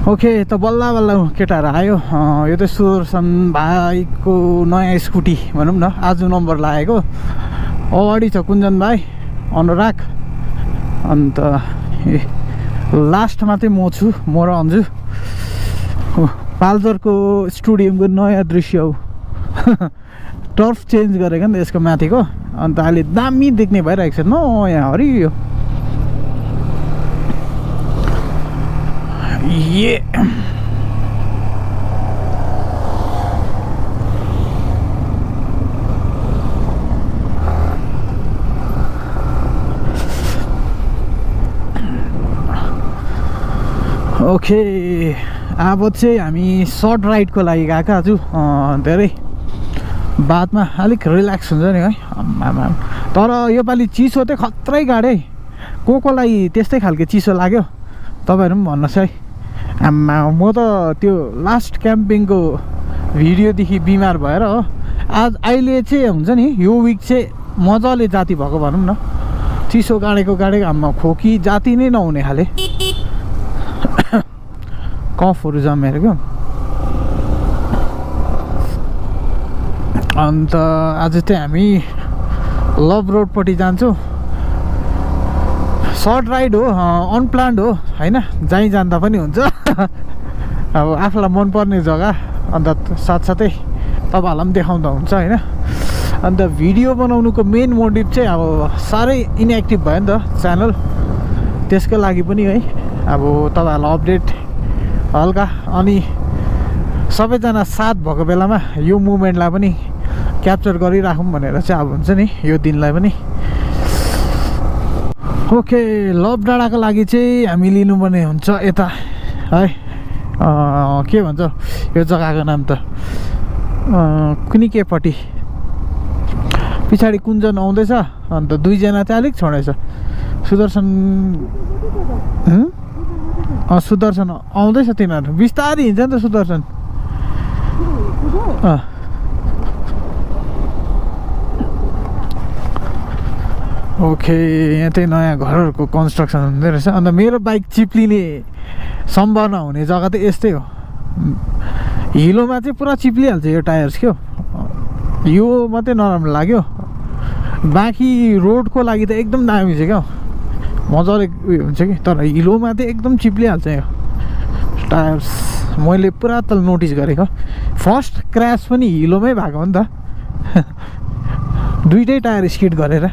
okay त बल्ल बल्ल केटाहरू आयो यो त सुदर्शन भाइको नयाँ स्कुटी भनौँ न आज नम्बर लागेको अगाडि छ कुञ्जन भाइ अनुराग अन्त लास्टमा चाहिँ म छु म र अन्जु पाल्जरको स्टुडियमको नयाँ दृश्य हो टर्फ चेन्ज गरेको नि त यसको माथिको अन्त अहिले दामी देख्ने भइरहेको छ नयाँ हरियो ये ओके अब चाहिँ हामी सर्ट राइडको लागि गएको आज धेरै बादमा अलिक रिल्याक्स हुन्छ नि है तर योपालि चिसो चाहिँ खत्रै गाडे कोलाई त्यस्तै खालको चिसो लाग्यो तपाईँहरू पनि भन्नुहोस् है आम्मा म त त्यो लास्ट क्याम्पिङको भिडियोदेखि बिमार भएर हो आज अहिले चाहिँ हुन्छ नि यो विक चाहिँ मजाले जाती भएको भनौँ न चिसो गाडेको आम्मा खोकी जाती नै नहुने खाले कफहरू जमेर क्या अन्त आज चाहिँ हामी लभ रोडपट्टि जान्छौँ सर्ट राइड हो अनप्लान्ड हो होइन जहीँ जाँदा पनि हुन्छ अब आफूलाई मनपर्ने जग्गा अन्त साथसाथै तपाईँहरूलाई पनि देखाउँदा हुन्छ होइन अन्त भिडियो बनाउनुको मेन मोटिभ चाहिँ अब साह्रै इनएक्टिभ भयो नि त च्यानल त्यसको लागि पनि है अब तपाईँहरूलाई अपडेट हल्का अनि सबैजना साथ भएको बेलामा यो मुमेन्टलाई पनि क्याप्चर गरिराखौँ भनेर चाहिँ अब हुन्छ नि यो दिनलाई पनि ओके लभ डाँडाको लागि चाहिँ हामी लिनुपर्ने हुन्छ यता है के भन्छ यो जग्गाको नाम त कुनी केपट्टि पछाडि कुञ्जन आउँदैछ अन्त दुईजना चाहिँ अलिक छोडेछ सुदर्शन सुदर्शन आउँदैछ तिनीहरू बिस्तारै हिँड्छ नि त सुदर्शन ओके यहाँ चाहिँ नयाँ घरहरूको कन्स्ट्रक्सन हुँदो रहेछ अन्त मेरो बाइक चिप्लिने सम्भावना हुने जग्गा चाहिँ यस्तै हो हिलोमा चाहिँ पुरा चिप्लिहाल्छ यो टायर्स क्या यो मात्रै नराम्रो लाग्यो बाँकी रोडको लागि त एकदम दामी छ क्या मजाले उयो हुन्छ कि तर हिलोमा चाहिँ एकदम चिप्लिहाल्छ यो टायर्स मैले पुरा त नोटिस गरेको फर्स्ट क्र्यास पनि हिलोमै भएको हो नि त दुइटै टायर स्किड गरेर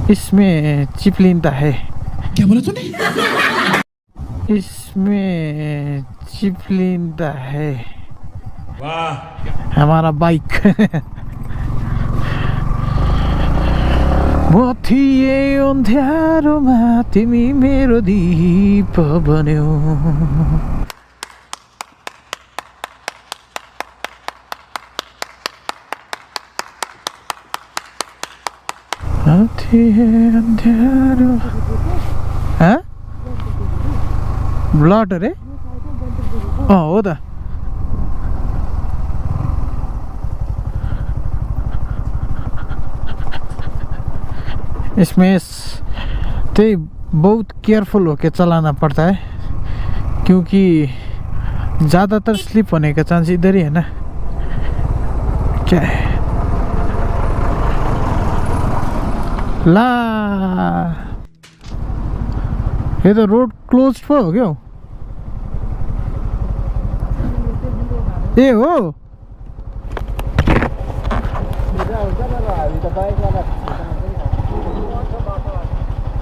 इसमें चिपलिनता है क्या बोला तूने इसमें चिपलिनता है वाह हमारा बाइक म थिएँ अन्ध्यारोमा तिमी मेरो दीप बन्यौ ब्लड अरे हो त इसमें त्यही बहुत केयरफुल होके चलाना पड़ता है क्योंकि ज़्यादातर स्लिप होने का चांस इधर ही है ना क्या है ला ये तो रोड क्लोज पो हो क्या ए हो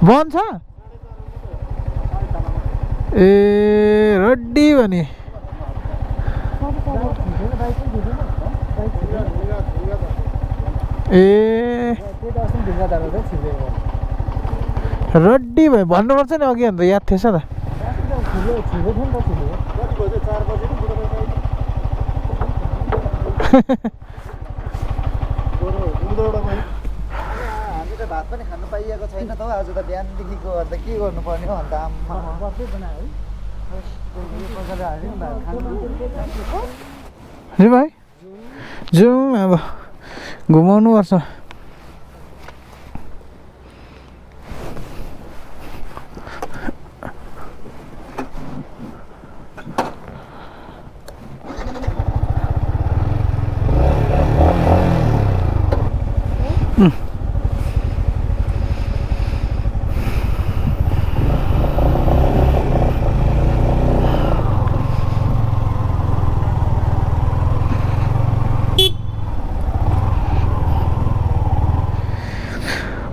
बन्द छ ए रड्डी भने ए रड्डी भयो भन्नुपर्छ नि अघि अन्त याद थिएछ त भात पनि खानु पाइएको छैन त आज त बिहानदेखिको अन्त के गर्नुपर्ने हो अन्त आम्मा भाइ जाउँ अब घुमाउनु पर्छ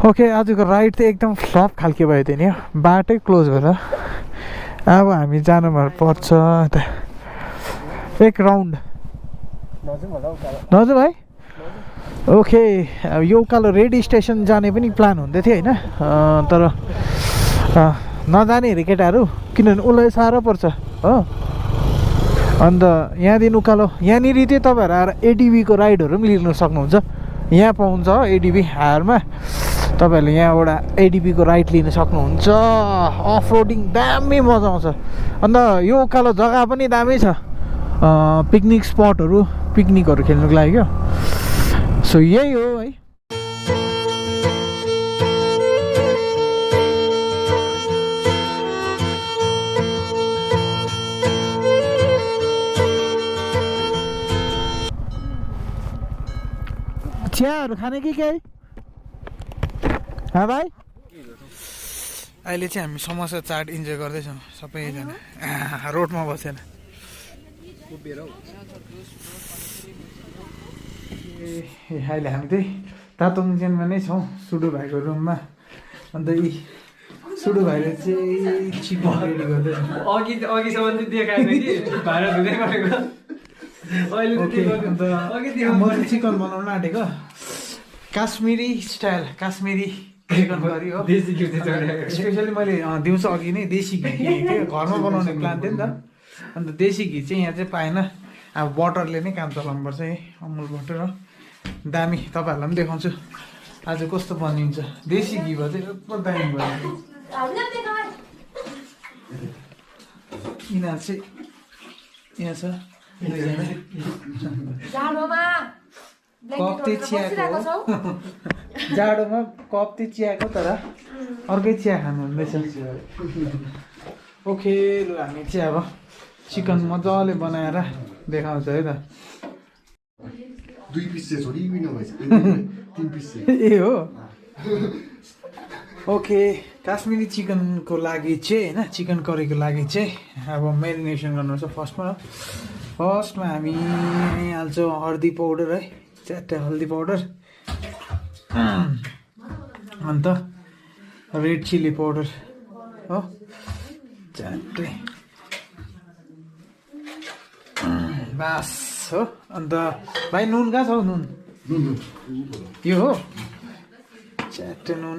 ओके आजको राइड चाहिँ एकदम फ्लप खालके भयो थियो नि बाटै क्लोज भएर अब हामी जानु पर्छ यता एक राउन्ड नजाउँ भाइ ओके अब यो उकालो रेडी स्टेसन जाने पनि प्लान हुँदै थियो होइन तर नजाने अरे केटाहरू किनभने उसलाई साह्रो पर्छ हो अन्त यहाँदेखि उकालो यहाँनिर चाहिँ तपाईँहरू आएर एडिबीको राइडहरू पनि लिनु सक्नुहुन्छ यहाँ पाउँछ हो एडिबी हायरमा तपाईँहरूले यहाँबाट एडिबीको राइड लिन सक्नुहुन्छ अफ रोडिङ दामी मजा आउँछ अन्त यो उकालो जग्गा पनि दामी छ पिकनिक स्पटहरू पिकनिकहरू खेल्नुको लागि क्या सो यही हो है चियाहरू खाने कि केही भाइ अहिले चाहिँ हामी समोसा चाट इन्जोय गर्दैछौँ सबैजना रोडमा बसेर अहिले हामी चाहिँ तातोङजेनमा नै छौँ सुडु भाइको रुममा अन्त यी सुडु भाइले चाहिँ चिकन रेडी गर्दैछ अघिसम्म चाहिँ देखाएन कि भाइरल हुँदै गरेको अन्त म चाहिँ चिकन बनाउन आँटेको Kashmiri style Kashmiri chicken curry हो स्पेसली मैले दिउँसो अघि नै देशी घी किनेको थिएँ घरमा बनाउने प्लान थियो नि त अन्त देशी घी चाहिँ यहाँ चाहिँ पाएन अब बटरले नै काम चलाउनुपर्छ है अमुल बटर हो दामी तपाईँहरूलाई पनि देखाउँछु आज कस्तो बनिन्छ देशी घी भयो चाहिँ एकदम दामी भयो यिनीहरू चाहिँ यहाँ छ कप चाहिँ चियाको जाडोमा कप चाहिँ चियाको तर अर्कै चिया खानु हुँदैछ ओके लु हामी चाहिँ अब चिकन मजाले बनाएर देखाउँछ है त 2 पिस चाहिँ छोडिबिन भएछ 3 पिस चाहिँ ए हो ओके काश्मिरी चिकनको लागि चाहिँ होइन चिकन करीको लागि चाहिँ अब मेरिनेसन गर्नुपर्छ फर्स्टमा हामी हाल्छौँ हर्दी पाउडर है च्याट्टै हल्दी पाउडर अन्त रेड चिली पाउडर हो च्याट्टै बास हो अन्त भाइ नुन कहाँ छ हौ नुन यो हो च्याट्टै नुन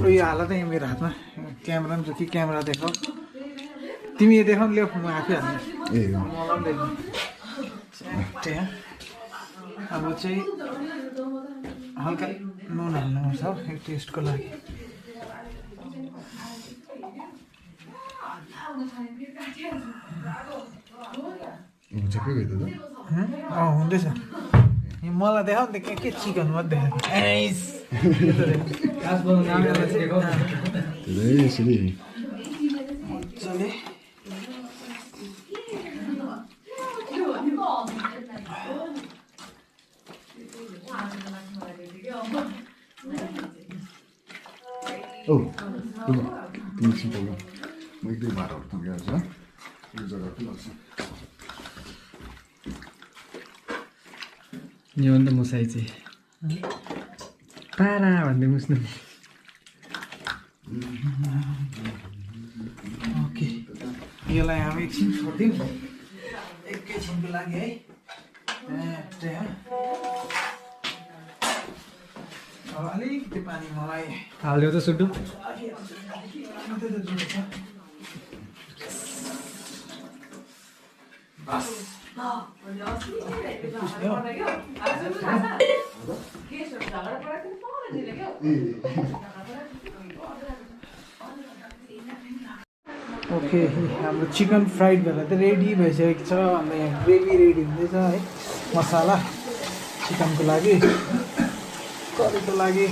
यो हाल त यहाँ मेरो हातमा क्यामेरा पनि छ कि क्यामेरा देखाऊ तिमी देखाउ ल्याऊ म आफै हाल्ने मलाई पनि च्याट्टै अब चाहिँ हल्का नुन हाल्नुपर्छ हो यो टेस्टको लागि हुँदैछ मलाई देखाउ नि त के चिकन मात्रै मजाले म एकदमै बाटोहरू पुगिरहेको छ यो जग्गा पनि लाग्छ यो अन्त मसाइ चाहिँ पारा भन्दै मुस्नु ओके यसलाई हामी एकछिन छोडिदिउँ एकैछिनको लागि है अब अलिकति पानी मलाई हाल्यो त सुड्डु ओके हाम्रो चिकन फ्राइड भएर त रेडी भइसकेको छ अन्त यहाँ ग्रेभी रेडी हुँदैछ है मसाला चिकनको लागि करीको लागि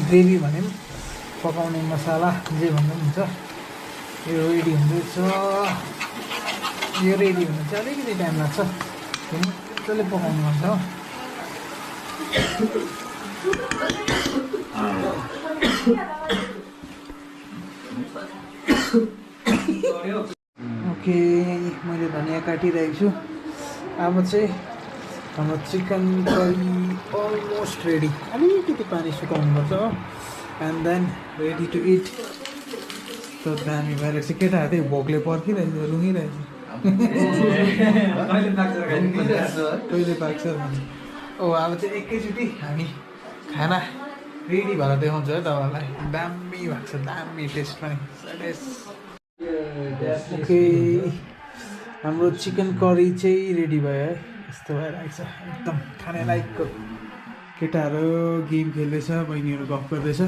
ग्रेभी भने पनि पकाउने मसाला जे भन्दा पनि हुन्छ यो रेडी हुँदैछ यो रेडी हुनु चाहिँ अलिकति टाइम लाग्छ मजाले पकाउनु पर्छ हो ओके मैले धनियाँ काटिरहेको छु अब चाहिँ हाम्रो चिकन करी अलमोस्ट रेडी अलिकति पानी सुकाउनुपर्छ हो and then ready to eat त्यो दामी भएर चाहिँ केटाहरू त्यही भोकले पर्खिरहेछ रुँगिरहेछ कहिले पाक्छ ओ अब चाहिँ एकैचोटि हामी खाना रेडी भएर देखाउँछ है तपाईँहरूलाई दामी भएको छ दामी टेस्ट पनि ओके हाम्रो चिकन करी चाहिँ रेडी भयो है यस्तो भइरहेको छ एकदम खाने लायकको केटाहरू गेम खेल्दैछ बहिनीहरू गफ गर्दैछ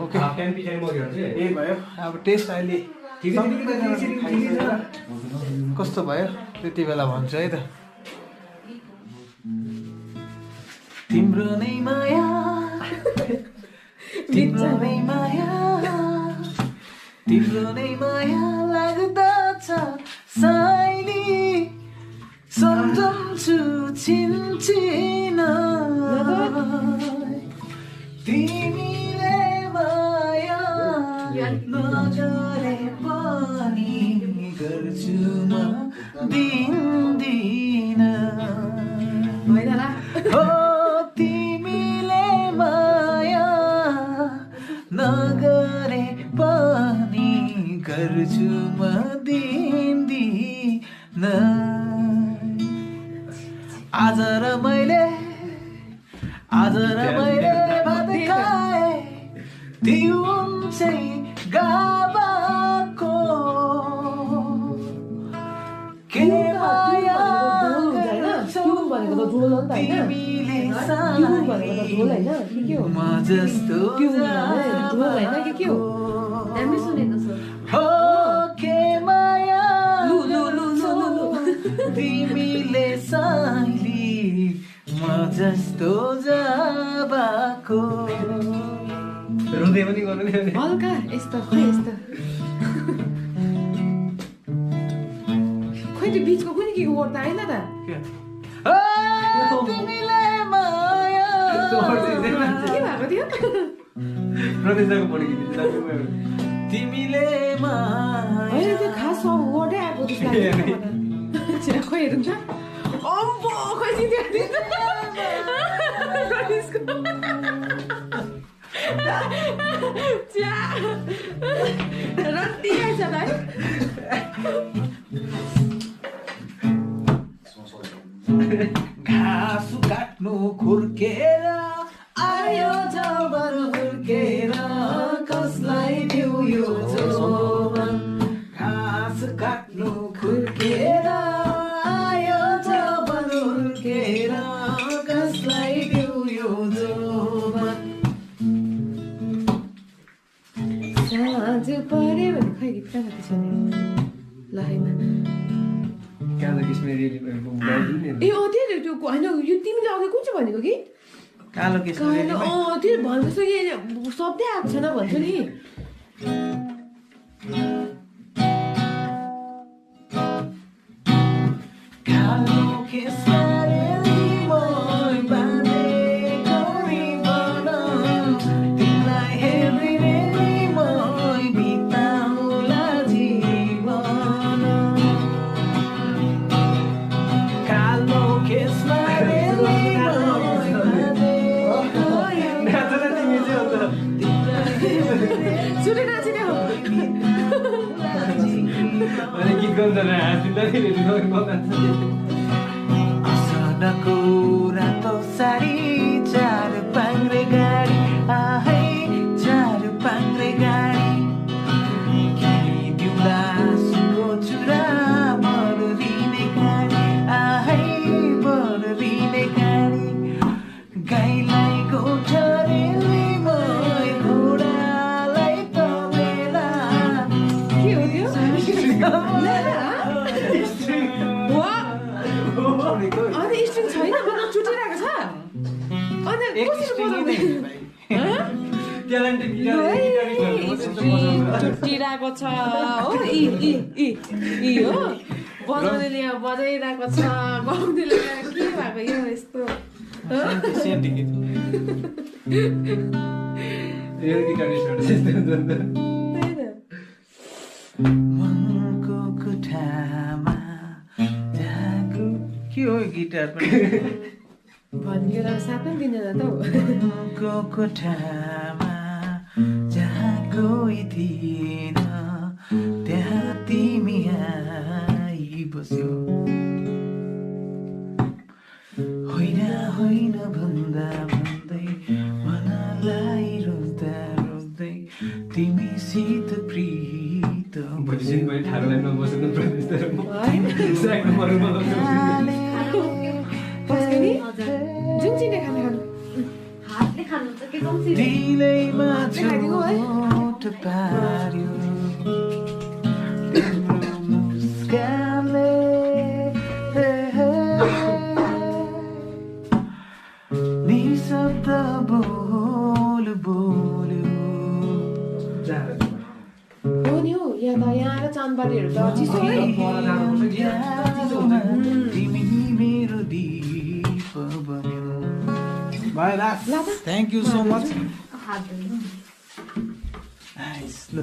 ओके यही भयो अब टेस्ट अहिले कस्तो भयो त्यति बेला भन्छु है त तिम्रो नै माया तिम्रो नै माया तिम्रो नै माया लाग्दछ साइली सम्झन्छु छिनछिन तिमीले माया नगरे पनि गर्छु म दिन दिन हो तिमीले माया नगरे पनि गर्छु म दिन दिन आज र मैले भात खाए तिउन चाहिँ गाबाको के माया तिमीले म जस्तो हो के माया तिमीले साइली म जस्तो जाबाको रुँदै पनि गर्नु नि हल्का यस्तो खोइ यस्तो खोइ त्यो बिचको कुनै के वर्ड त आएन त तिमीले माया के भएको थियो प्रदेशको पढी तिमीले माया होइन त्यो खास वर्डै आएको जस्तो लाग्यो खोइ हेरौँ त अम्बो खोइ रत्ती आएछ त है घाँस काट्नु खुर्केर आयो जवान हुर्केर कसलाई दिउ यो जोवन घाँस काट्नु खुर्केर आयो जवान हुर्केर कसलाई दिउ यो जोवन साँझ पऱ्यो भने खोइ गीत कहाँ त्यसो लहैमा ए अँ त्यही त्यो होइन यो तिमीले अघि कुन चाहिँ भनेको कि कालो कालो त्यो भनेको जस्तो शब्दै आएको छैन भन्छु नि कालो केसरी मोय बाँधेको रिबन तिमीलाई हेरेर मोय बिताउला जीवन कालो केसरी सुने नाचिने हो गीत गाउँदा असनको रातो साडी चार पाङ्रे गाडी आहै चार पाङ्रे गाडी दिउला सुनको चुरा बर रिने गाडी आहै बर रिने गाडी गाईलाई गोठरेली मोय घोडालाई तमेला के हो त्यो अनि स्ट्रिङ छैन मतलब चुटिरहेको छ अनि कसरी बजाउने चुटिरहेको छ हो यी हो बजाउनेले यहाँ बजाइरहेको छ गाउँनेले के भएको यो यस्तो मनको कुठामा जागु के हो गिटार पनि भनेर साथ पनि दिँदैन त को कोठामा जहाँ कोही थिएन त्यहाँ तिमी आइबस्यो होइन होइन भन्दा भन्दै मनलाई रोक्दा रोक्दै तिमीसित प्रीत भोलिदेखि मैले ठाडो लाइनमा बसेर प्रवेश जुन चिने खाना खानु दिलैमा छोट पार्यो तिम्रो मुस्कानले निशब्द बोल बोल्यो हो नि हौ यहाँ त यहाँ आएर चाँदबारीहरू त चिसो है तिमी मेरो दीप बन्यो भाइ thank you so much nice ल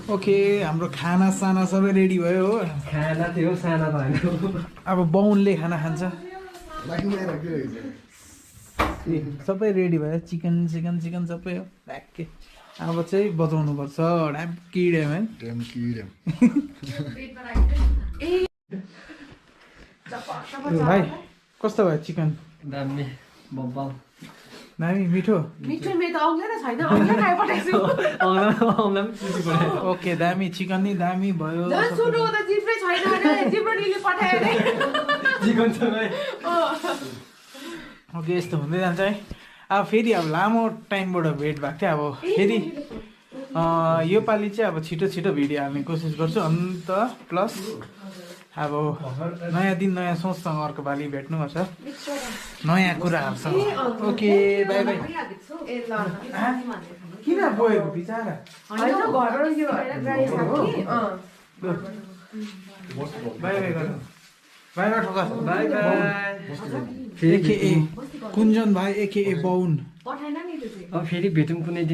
ओके हाम्रो खाना साना सबै रेडी भयो हो खाना थियो साना त होइन अब बाहुनले खाना खान्छ राखिरहेको सबै रेडी भयो चिकन चिकन चिकन सबै हो ढ्याक्कै अब चाहिँ बजाउनु पर्छ ढ्याम्की ड्याम है भाइ कस्तो भयो चिकन दामी बब्बल दामी मिठो मिठो मेरो त आउँदैन छैन आउँदैन खाइ पठाइछु ओके दामी चिकन नि दामी भयो झन् सुन्नु त जिब्रै छैन अरे जिब्रोनीले पठायो अरे चिकन छ ओके यस्तो हुँदै जान्छ है अब फेरि अब लामो टाइमबाट भेट भएको थियो अब फेरि योपालि चाहिँ अब छिटो छिटो भिडियो हाल्ने कोसिस गर्छु अन्त प्लस अब नयाँ दिन नयाँ सोचसँग अर्को पालि भेट्नुपर्छ नयाँ कुराहरूसँग ओके बाई बाई किन गएको बिचरा होइन घरबाट यो गाडी खाएको कि बाई बाई गर्नु बाई बाई ठोका बाई बाई एके कुञ्जन भाइ एके बाहुन अब फेरि भेटौँ कुनै दिन